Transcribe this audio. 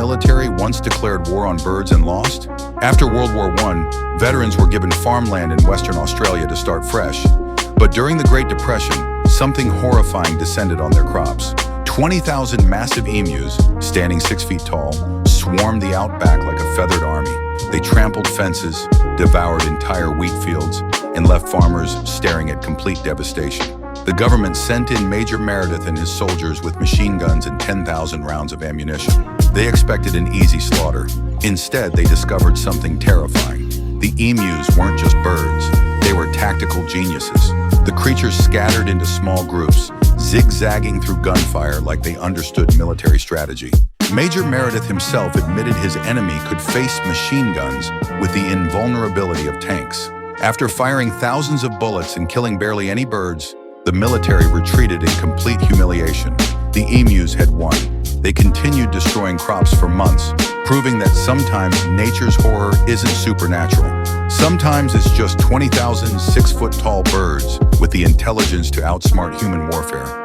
military once declared war on birds and lost? After World War I, veterans were given farmland in Western Australia to start fresh. But during the Great Depression, something horrifying descended on their crops. 20,000 massive emus, standing 6 feet tall, swarmed the outback like a feathered army. They trampled fences, devoured entire wheat fields, and left farmers staring at complete devastation. The government sent in Major Meredith and his soldiers with machine guns and 10,000 rounds of ammunition. They expected an easy slaughter. Instead, they discovered something terrifying. The emus weren't just birds. They were tactical geniuses. The creatures scattered into small groups, zigzagging through gunfire like they understood military strategy. Major Meredith himself admitted his enemy could face machine guns with the invulnerability of tanks. After firing thousands of bullets and killing barely any birds, the military retreated in complete humiliation. The emus had won. They continued destroying crops for months, proving that sometimes nature's horror isn't supernatural. Sometimes it's just 20,000 6-foot-tall birds with the intelligence to outsmart human warfare.